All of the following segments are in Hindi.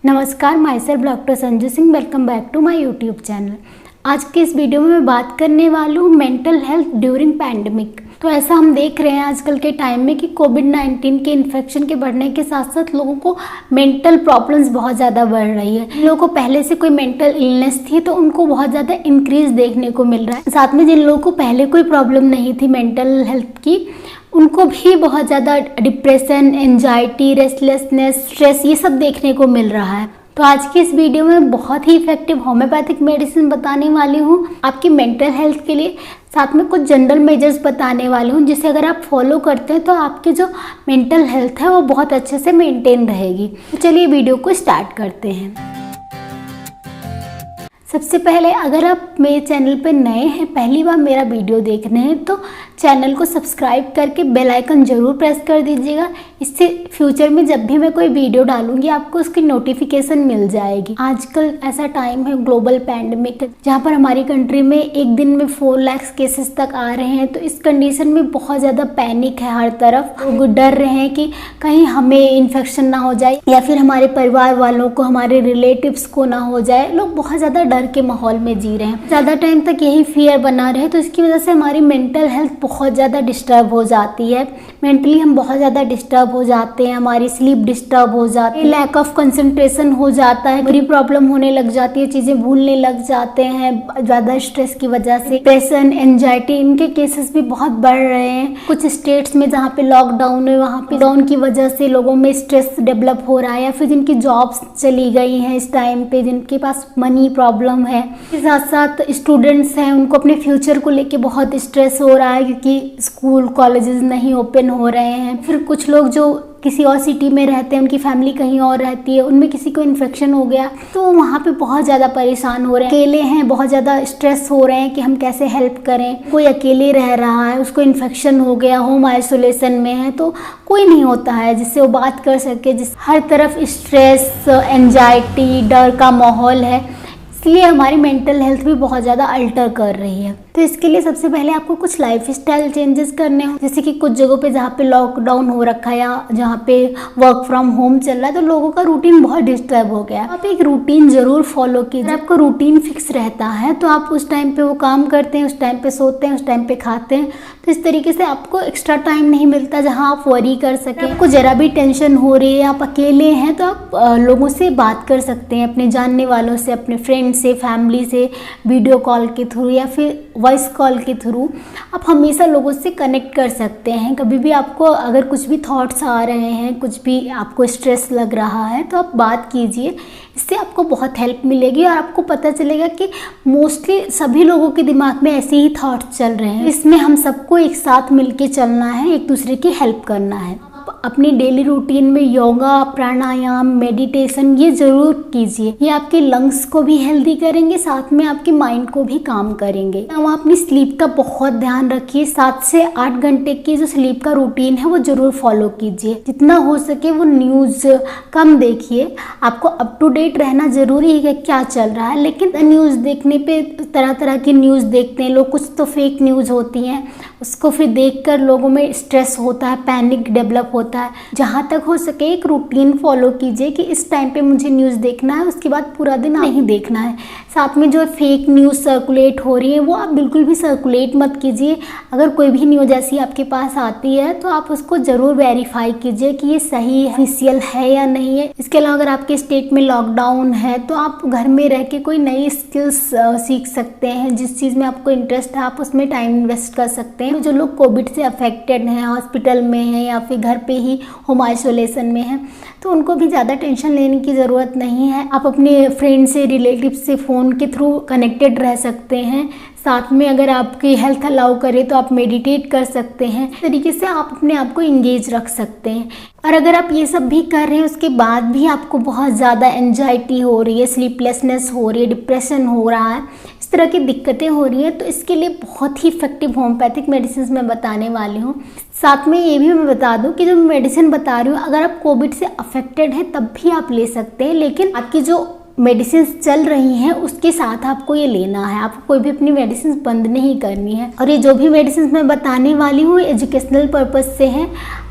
नमस्कार, myself doctor Sanju Singh. Welcome back to my YouTube channel. आज के इस वीडियो में मैं बात करने वाली हूँ मेंटल हेल्थ ड्यूरिंग पैंडमिक। तो ऐसा हम देख रहे हैं आजकल के टाइम में कि कोविड-19 के इन्फेक्शन के बढ़ने के साथ साथ लोगों को मेंटल प्रॉब्लम्स बहुत ज़्यादा बढ़ रही है। लोगों को पहले से कोई मेंटल इलनेस थी तो उनको बहुत ज़्यादा इंक्रीज देखने को मिल रहा है। साथ में जिन लोगों को पहले कोई प्रॉब्लम नहीं थी मेंटल हेल्थ की, उनको भी बहुत ज़्यादा डिप्रेशन, एंजाइटी, रेस्टलेसनेस, स्ट्रेस ये सब देखने को मिल रहा है। तो आज की इस वीडियो में बहुत ही इफेक्टिव होम्योपैथिक मेडिसिन बताने वाली हूँ आपकी मेंटल हेल्थ के लिए। साथ में कुछ जनरल मेजर्स बताने वाली हूँ जिसे अगर आप फॉलो करते हैं तो आपकी जो मेंटल हेल्थ है वो बहुत अच्छे से मेंटेन रहेगी। तो चलिए वीडियो को स्टार्ट करते हैं। सबसे पहले अगर आप मेरे चैनल पर नए हैं, पहली बार मेरा वीडियो देख रहे हैं, तो चैनल को सब्सक्राइब करके बेल आइकन ज़रूर प्रेस कर दीजिएगा। इससे फ्यूचर में जब भी मैं कोई वीडियो डालूंगी आपको उसकी नोटिफिकेशन मिल जाएगी। आजकल ऐसा टाइम है ग्लोबल पैंडमिक जहाँ पर हमारी कंट्री में एक दिन में 4 लाख केसेस तक आ रहे हैं। तो इस कंडीशन में बहुत ज़्यादा पैनिक है हर तरफ। लोग डर रहे हैं कि कहीं हमें इन्फेक्शन ना हो जाए या फिर हमारे परिवार वालों को, हमारे रिलेटिव्स को ना हो जाए। लोग बहुत ज़्यादा डर के माहौल में जी रहे हैं, ज़्यादा टाइम तक यही फियर बना रहे। तो इसकी वजह से हमारी मेंटल हेल्थ बहुत ज़्यादा डिस्टर्ब हो जाती है। मेंटली हम बहुत ज़्यादा डिस्टर्ब हो जाते हैं, हमारी स्लीप डिस्टर्ब हो जाती है, लैक ऑफ कंसंट्रेशन हो जाता है, बड़ी प्रॉब्लम होने लग जाती है, चीज़ें भूलने लग जाते हैं ज़्यादा स्ट्रेस की वजह से। डिप्रेशन, एंजाइटी, इनके केसेस भी बहुत बढ़ रहे हैं। कुछ स्टेट्स में जहाँ पे लॉकडाउन है वहाँ पे लॉकडाउन की वजह से लोगों में स्ट्रेस डेवलप हो रहा है, या फिर जिनकी जॉब्स चली गई हैं इस टाइम पे, जिनके पास मनी प्रॉब्लम है। इसके साथ साथ स्टूडेंट्स हैं, उनको अपने फ्यूचर को लेके बहुत स्ट्रेस हो रहा है क्योंकि स्कूल कॉलेजेस नहीं ओपन हो रहे हैं। फिर कुछ लोग जो किसी और सिटी में रहते हैं, उनकी फैमिली कहीं और रहती है, उनमें किसी को इन्फेक्शन हो गया तो वहाँ पे बहुत ज़्यादा परेशान हो रहे हैं, अकेले हैं, बहुत ज़्यादा स्ट्रेस हो रहे हैं कि हम कैसे हेल्प करें। कोई अकेले रह रहा है, उसको इन्फेक्शन हो गया, होम आइसोलेशन में है, तो कोई नहीं होता है जिससे वो बात कर सके। हर तरफ स्ट्रेस, एंजाइटी, डर का माहौल है, इसलिए हमारी मेंटल हेल्थ भी बहुत ज़्यादा अल्टर कर रही है। तो इसके लिए सबसे पहले आपको कुछ लाइफस्टाइल चेंजेस करने हो, जैसे कि कुछ जगहों पे जहाँ पे लॉकडाउन हो रखा है या जहाँ पे वर्क फ्रॉम होम चल रहा है तो लोगों का रूटीन बहुत डिस्टर्ब हो गया। आप एक रूटीन जरूर फॉलो कीजिए। आपका रूटीन फिक्स रहता है तो आप उस टाइम पे वो काम करते हैं, उस टाइम पे सोते हैं, उस टाइम पे खाते हैं। तो इस तरीके से आपको एक्स्ट्रा टाइम नहीं मिलता जहाँ आप वरी कर सकें। आपको जरा भी टेंशन हो रही है, आप अकेले हैं, तो आप लोगों से बात कर सकते हैं, अपने जानने वालों से, अपने फ्रेंड से, फैमिली से, वीडियो कॉल के थ्रू या फिर वॉइस कॉल के थ्रू आप हमेशा लोगों से कनेक्ट कर सकते हैं। कभी भी आपको अगर कुछ भी थॉट्स आ रहे हैं, कुछ भी आपको स्ट्रेस लग रहा है, तो आप बात कीजिए। इससे आपको बहुत हेल्प मिलेगी और आपको पता चलेगा कि मोस्टली सभी लोगों के दिमाग में ऐसे ही थॉट्स चल रहे हैं। इसमें हम सबको एक साथ मिलके चलना है, एक दूसरे की हेल्प करना है। अपनी डेली रूटीन में योगा, प्राणायाम, मेडिटेशन ये ज़रूर कीजिए। ये आपके लंग्स को भी हेल्दी करेंगे, साथ में आपके माइंड को भी काम करेंगे। अब अपनी स्लीप का बहुत ध्यान रखिए। 7 से 8 घंटे की जो स्लीप का रूटीन है वो ज़रूर फॉलो कीजिए। जितना हो सके वो न्यूज़ कम देखिए। आपको अप टू डेट रहना ज़रूरी है क्या चल रहा है, लेकिन न्यूज़ देखने पे तरह तरह की न्यूज़ देखते हैं लोग। कुछ तो फेक न्यूज़ होती हैं, उसको फिर देखकर लोगों में स्ट्रेस होता है, पैनिक डेवलप होता है। जहाँ तक हो सके एक रूटीन फॉलो कीजिए कि इस टाइम पे मुझे न्यूज़ देखना है, उसके बाद पूरा दिन नहीं देखना है। साथ में जो फेक न्यूज़ सर्कुलेट हो रही है वो आप बिल्कुल भी सर्कुलेट मत कीजिए। अगर कोई भी न्यूज़ ऐसी आपके पास आती है तो आप उसको ज़रूर वेरीफाई कीजिए कि ये सही ऑफिशियल है या नहीं है। इसके अलावा अगर आपके स्टेट में लॉकडाउन है तो आप घर में रह के कोई नई स्किल्स सीख सकते हैं। जिस चीज़ में आपको इंटरेस्ट है आप उसमें टाइम इन्वेस्ट कर सकते हैं। जो लोग कोविड से अफेक्टेड हैं, हॉस्पिटल में हैं या फिर घर पे ही होम आइसोलेशन में हैं, तो उनको भी ज़्यादा टेंशन लेने की ज़रूरत नहीं है। आप अपने फ्रेंड से, रिलेटिव से फ़ोन के थ्रू कनेक्टेड रह सकते हैं। साथ में अगर आपकी हेल्थ अलाउ करे तो आप मेडिटेट कर सकते हैं। इस तरीके से आप अपने आप को इंगेज रख सकते हैं। और अगर आप ये सब भी कर रहे हैं उसके बाद भी आपको बहुत ज़्यादा एंजाइटी हो रही है, स्लीपलेसनेस हो रही है, डिप्रेशन हो रहा है, इस तरह की दिक्कतें हो रही हैं, तो इसके लिए बहुत ही इफेक्टिव होम्योपैथिक मेडिसिन मैं बताने वाली हूँ। साथ में ये भी मैं बता दूँ कि जो मेडिसिन बता रही हूँ अगर आप कोविड से अफेक्टेड है तब भी आप ले सकते हैं, लेकिन आपकी जो मेडिसिन चल रही हैं उसके साथ आपको ये लेना है। आपको कोई भी अपनी मेडिसिन बंद नहीं करनी है। और ये जो भी मेडिसिन मैं बताने वाली हूँ एजुकेशनल पर्पज़ से है।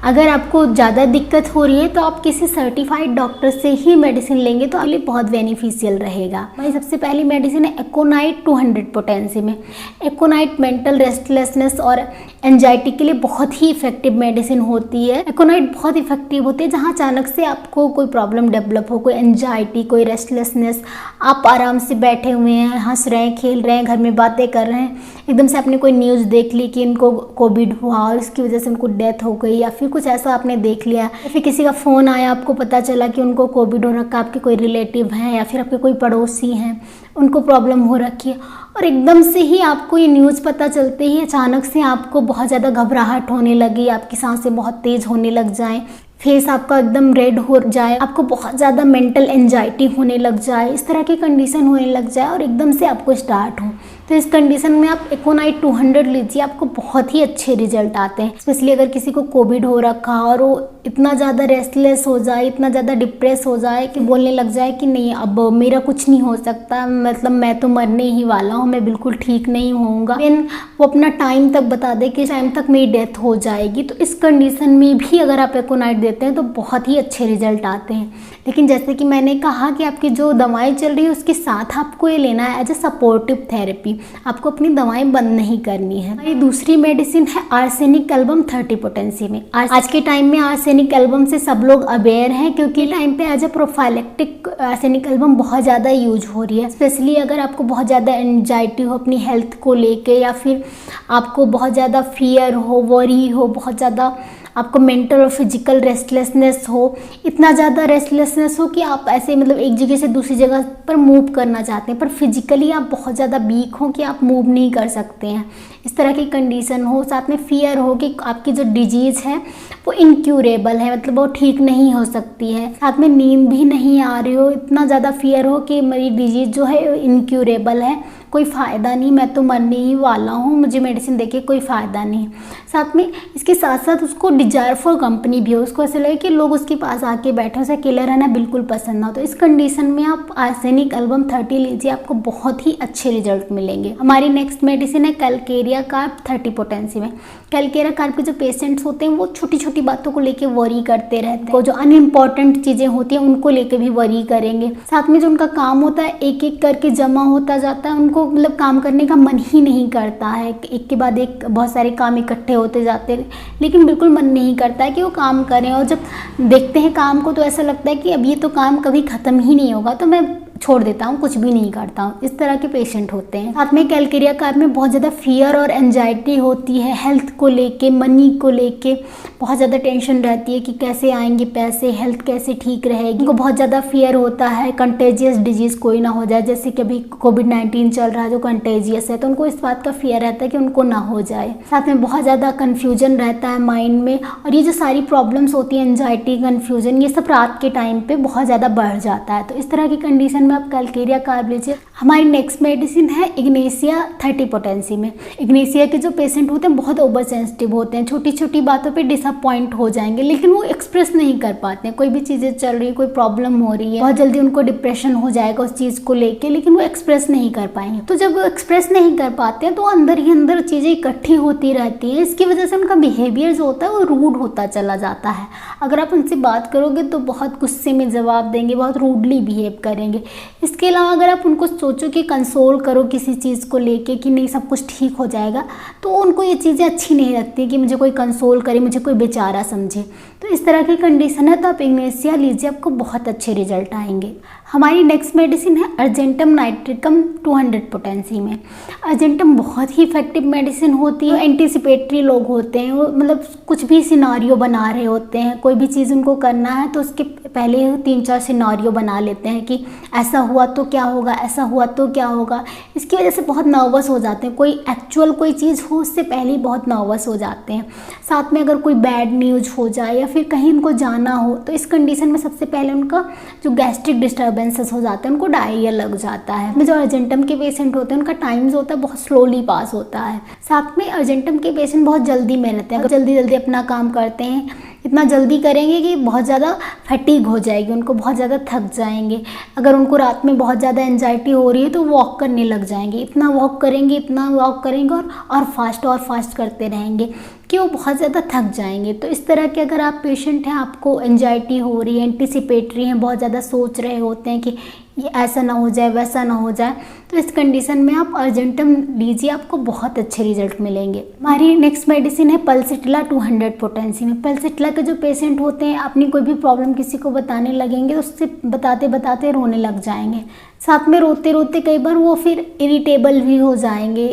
अगर आपको ज़्यादा दिक्कत हो रही है तो आप किसी सर्टिफाइड डॉक्टर से ही मेडिसिन लेंगे तो आपके लिए बहुत बेनिफिशियल रहेगा। हमारी सबसे पहली मेडिसिन है एकोनाइट 200 पोटेंसी में। एकोनाइट मेंटल रेस्टलेसनेस और एंजाइटी के लिए बहुत ही इफेक्टिव मेडिसिन होती है। एकोनाइट बहुत इफेक्टिव होती है जहाँ अचानक से आपको कोई प्रॉब्लम डेवलप हो, कोई एंजाइटी, कोई रेस्टलेसनेस, आप आराम से बैठे हुए हैं, हंस रहे हैं, खेल रहे हैं, घर में बातें कर रहे हैं, एकदम से आपने कोई न्यूज़ देख ली कि इनको कोविड हुआ और इसकी वजह से उनको डेथ हो गई, या फिर कुछ ऐसा आपने देख लिया, या फिर किसी का फ़ोन आया, आपको पता चला कि उनको कोविड हो रखा, आपके कोई रिलेटिव हैं या फिर आपके कोई पड़ोसी हैं, उनको प्रॉब्लम हो रखी है, और एकदम से ही आपको ये न्यूज़ पता चलते ही अचानक से आपको बहुत ज़्यादा घबराहट होने लगी, आपकी सांसें बहुत तेज़ होने लग जाएं, फेस आपका एकदम रेड हो जाए, आपको बहुत ज़्यादा मेंटल एंजाइटी होने लग जाए, इस तरह की कंडीशन होने लग जाए और एकदम से आपको स्टार्ट हो, तो इस कंडीशन में आप एकोनाइट 200 लीजिए, आपको बहुत ही अच्छे रिजल्ट आते हैं। स्पेशली अगर किसी को कोविड हो रखा और वो इतना ज़्यादा रेस्टलेस हो जाए, इतना ज़्यादा डिप्रेस हो जाए कि बोलने लग जाए कि नहीं अब मेरा कुछ नहीं हो सकता, मतलब मैं तो मरने ही वाला हूँ, मैं बिल्कुल ठीक नहीं होऊंगा, देन वो अपना टाइम तक बता दे कि टाइम तक मेरी डेथ हो जाएगी, तो इस कंडीशन में भी अगर आप एकोनाइट देते हैं तो बहुत ही अच्छे रिजल्ट आते हैं। लेकिन जैसे कि मैंने कहा कि आपकी जो दवाएं चल रही है उसके साथ आपको ये लेना है एज ए सपोर्टिव थेरेपी, आपको अपनी दवाएं बंद नहीं करनी है। हमारी दूसरी मेडिसिन है आर्सेनिक एल्बम 30 पोटेंसी में। आज के टाइम में आर्सेनिक एल्बम से सब लोग अवेयर हैं क्योंकि टाइम पे as a prophylactic arsenic album बहुत ज़्यादा यूज हो रही है। स्पेशली अगर आपको बहुत ज़्यादा एंजाइटी हो अपनी हेल्थ को लेके, या फिर आपको बहुत ज़्यादा फियर हो, वरी हो, बहुत ज़्यादा आपको मेंटल और फिजिकल रेस्टलेसनेस हो, इतना ज़्यादा रेस्टलेसनेस हो कि आप ऐसे मतलब एक जगह से दूसरी जगह पर मूव करना चाहते हैं पर फिजिकली आप बहुत ज़्यादा वीक हो कि आप मूव नहीं कर सकते हैं, इस तरह की कंडीशन हो, साथ में फियर हो कि आपकी जो डिजीज़ है वो इनक्यूरेबल है, मतलब वो ठीक नहीं हो सकती है, साथ में नींद भी नहीं आ रही हो, इतना ज़्यादा फियर हो कि मेरी डिजीज़ जो है इनक्यूरेबल है, कोई फ़ायदा नहीं, मैं तो मरने ही वाला हूँ, मुझे मेडिसिन देके कोई फ़ायदा नहीं। साथ में इसके साथ साथ उसको डिजायर फॉर कंपनी भी हो, उसको ऐसा लगे कि लोग उसके पास आके बैठे, उसे अकेले रहना बिल्कुल पसंद ना हो, तो इस कंडीशन में आप आर्सेनिक एल्बम 30 लीजिए, आपको बहुत ही अच्छे रिजल्ट मिलेंगे। हमारी नेक्स्ट मेडिसिन है कैलकेरिया कार्ब 30 पोटेंसी में। कैलकेरिया कार्ब के जो पेशेंट्स होते हैं वो छोटी छोटी बातों को लेके वरी करते रहते हैं, जो अनइम्पॉर्टेंट चीज़ें होती हैं उनको लेके भी वरी करेंगे, साथ में जो उनका काम होता है एक एक करके जमा होता जाता है, उनको मतलब काम करने का मन ही नहीं करता है, एक के बाद एक बहुत सारे काम इकट्ठे होते जाते हैं, लेकिन बिल्कुल मन नहीं करता है कि वो काम करें, और जब देखते हैं काम को तो ऐसा लगता है कि अब ये तो काम कभी ख़त्म ही नहीं होगा, तो मैं छोड़ देता हूँ, कुछ भी नहीं करता हूँ, इस तरह के पेशेंट होते हैं। साथ में कैलकेरिया कार्ब में बहुत ज़्यादा फियर और एंजाइटी होती है, हेल्थ को लेके, मनी को लेके बहुत ज़्यादा टेंशन रहती है कि कैसे आएंगे पैसे, हेल्थ कैसे ठीक रहेगी, उनको बहुत ज़्यादा फियर होता है कंटेजियस डिजीज़ कोई ना हो जाए, जैसे कि अभी कोविड-19 चल रहा है जो कंटेजियस है, तो उनको इस बात का फियर रहता है कि उनको ना हो जाए। साथ में बहुत ज़्यादा कन्फ्यूजन रहता है माइंड में, और ये जो सारी प्रॉब्लम्स होती हैं, एंजाइटी, कन्फ्यूजन, ये सब रात के टाइम पर बहुत ज़्यादा बढ़ जाता है, तो इस तरह की कंडीशन में आप कैलकेरिया कार्ब लीजिए। हमारी नेक्स्ट मेडिसिन है इग्नेशिया 30 पोटेंसी में। इग्नेशिया के जो पेशेंट होते हैं बहुत ओवर सेंसिटिव होते हैं, छोटी छोटी बातों पे डिसअपॉइंट हो जाएंगे, लेकिन वो एक्सप्रेस नहीं कर पाते हैं, कोई भी चीज़ें चल रही है, कोई प्रॉब्लम हो रही है, बहुत जल्दी उनको डिप्रेशन हो जाएगा उस चीज़ को लेके, लेकिन वो एक्सप्रेस नहीं कर पाएंगे। तो जब वो एक्सप्रेस नहीं कर पाते हैं तो अंदर ही अंदर चीज़ें इकट्ठी होती रहती हैं, इसकी वजह से उनका बिहेवियर जो होता है वो रूड होता चला जाता है। अगर आप उनसे बात करोगे तो बहुत गुस्से में जवाब देंगे, बहुत रूडली बिहेव करेंगे। इसके अलावा अगर आप उनको सोचो कि कंसोल करो किसी चीज़ को लेके कि नहीं सब कुछ ठीक हो जाएगा, तो उनको ये चीज़ें अच्छी नहीं लगती कि मुझे कोई कंसोल करे, मुझे कोई बेचारा समझे, तो इस तरह की कंडीशन है तो आप इग्नेशिया लीजिए, आपको बहुत अच्छे रिजल्ट आएंगे। हमारी नेक्स्ट मेडिसिन है अर्जेंटम नाइट्रिकम 200 पोटेंसी में। अर्जेंटम बहुत ही इफेक्टिव मेडिसिन होती है। एंटीसिपेटरी लोग होते हैं, वो मतलब कुछ भी सिनारियो बना रहे होते हैं, कोई भी चीज़ उनको करना है तो उसके पहले 3-4 सिनारियो बना लेते हैं कि ऐसा हुआ तो क्या होगा, ऐसा हुआ तो क्या होगा। इसकी वजह से बहुत नर्वस हो जाते हैं, कोई एक्चुअल कोई चीज़ हो उससे पहले ही बहुत नर्वस हो जाते हैं। साथ में अगर कोई बैड न्यूज़ हो जाए या फिर कहीं उनको जाना हो तो इस कंडीशन में सबसे पहले उनका जो गैस्ट्रिक डिस्टर्बेंसेस हो जाते हैं, उनको डायरिया लग जाता है। जो अर्जेंटम के पेशेंट होते हैं उनका टाइम जो होता है बहुत स्लोली पास होता है। साथ में अर्जेंटम के पेशेंट बहुत जल्दी में रहते हैं, जल्दी जल्दी अपना काम करते हैं, इतना जल्दी करेंगे कि बहुत ज़्यादा फटीग हो जाएगी, उनको बहुत ज़्यादा थक जाएंगे। अगर उनको रात में बहुत ज़्यादा एंजाइटी हो रही है तो वॉक करने लग जाएंगे, इतना वॉक करेंगे और फास्ट करते रहेंगे कि वो बहुत ज़्यादा थक जाएंगे। तो इस तरह के अगर आप पेशेंट हैं, आपको एंजाइटी हो रही है, एंटिसिपेटरी हैं, बहुत ज़्यादा सोच रहे होते हैं कि ये ऐसा ना हो जाए वैसा ना हो जाए, तो इस कंडीशन में आप अर्जेंटम लीजिए, आपको बहुत अच्छे रिजल्ट मिलेंगे। हमारी नेक्स्ट मेडिसिन है पल्सिटिला 200 पोटेंसी में। पल्सिटिला के जो पेशेंट होते हैं अपनी कोई भी प्रॉब्लम किसी को बताने लगेंगे तो उससे बताते बताते रोने लग जाएंगे, साथ में रोते रोते कई बार वो फिर इरिटेबल भी हो जाएंगे,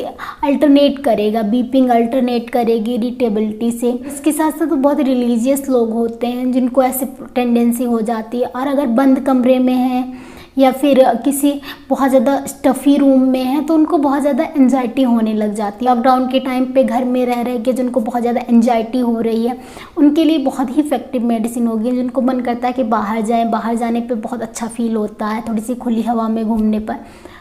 अल्टरनेट करेगा, बीपिंग अल्टरनेट करेगी इरिटेबिलिटी से। इसके साथ साथ बहुत रिलीजियस लोग होते हैं जिनको ऐसे टेंडेंसी हो जाती है, और अगर बंद कमरे में है या फिर किसी बहुत ज़्यादा स्टफ़ी रूम में है तो उनको बहुत ज़्यादा एंजाइटी होने लग जाती है। लॉकडाउन के टाइम पे घर में रह के जिनको बहुत ज़्यादा एंजाइटी हो रही है उनके लिए बहुत ही इफेक्टिव मेडिसिन होगी। जिनको मन करता है कि बाहर जाएं, बाहर जाने पे बहुत अच्छा फील होता है थोड़ी सी खुली हवा में घूमने पर,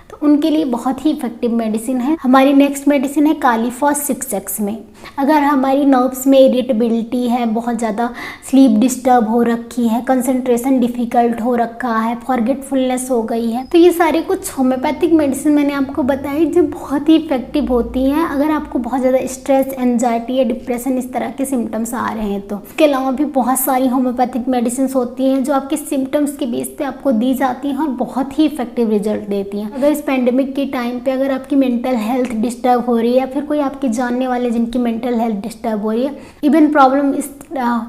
तो उनके लिए बहुत ही इफेक्टिव मेडिसिन है। हमारी नेक्स्ट मेडिसिन है कालीफॉस 6X में। अगर हमारी नर्व्स में इरिटेबिलिटी है, बहुत ज़्यादा स्लीप डिस्टर्ब हो रखी है, कंसंट्रेशन डिफ़िकल्ट हो रखा है, फॉरगेटफुलनेस हो गई है, तो ये सारे कुछ होम्योपैथिक मेडिसिन मैंने आपको बताई जो बहुत ही इफेक्टिव होती हैं अगर आपको बहुत ज़्यादा स्ट्रेस, एंजाइटी या डिप्रेशन इस तरह के सिम्टम्स आ रहे हैं। तो इसके अलावा भी बहुत सारी होम्योपैथिक मेडिसिन होती हैं जो आपके सिम्टम्स के बेस पे आपको दी जाती हैं और बहुत ही इफेक्टिव रिजल्ट देती हैं। अगर इस पेंडेमिक के टाइम पे अगर आपकी मेंटल हेल्थ डिस्टर्ब हो रही है या फिर कोई आपके जानने वाले जिनकी मेंटल हेल्थ डिस्टर्ब हो रही है, इवन प्रॉब्लम इस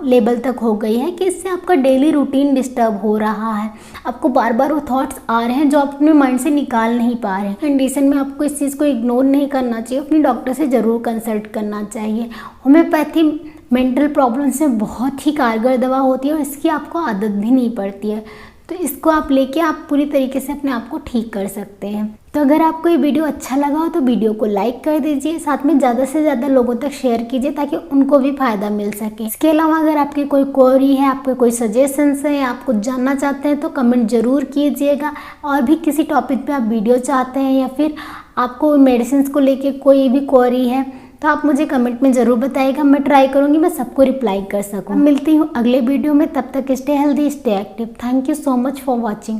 लेवल तक हो गई है कि इससे आपका डेली रूटीन डिस्टर्ब हो रहा है, आपको बार बार वो थॉट्स आ रहे हैं जो आप अपने माइंड से निकाल नहीं पा रहे हैं, कंडीशन में आपको इस चीज़ को इग्नोर नहीं करना चाहिए, अपने डॉक्टर से ज़रूर कंसल्ट करना चाहिए। होम्योपैथी मेंटल प्रॉब्लम्स में बहुत ही कारगर दवा होती है और इसकी आपको आदत भी नहीं पड़ती है, तो इसको आप लेके आप पूरी तरीके से अपने आप को ठीक कर सकते हैं। तो अगर आपको ये वीडियो अच्छा लगा हो तो वीडियो को लाइक कर दीजिए, साथ में ज़्यादा से ज़्यादा लोगों तक शेयर कीजिए ताकि उनको भी फ़ायदा मिल सके। इसके अलावा अगर आपकी कोई क्वेरी है, आपके कोई सजेशंस है, आप कुछ जानना चाहते हैं तो कमेंट ज़रूर कीजिएगा। और भी किसी टॉपिक पे आप वीडियो चाहते हैं या फिर आपको मेडिसिन को लेके कोई भी क्वेरी है तो आप मुझे कमेंट में ज़रूर बताइएगा, मैं ट्राई करूँगी मैं सबको रिप्लाई कर सकूँ। मिलती हूँ अगले वीडियो में, तब तक stay healthy, stay active. Thank you so much for watching.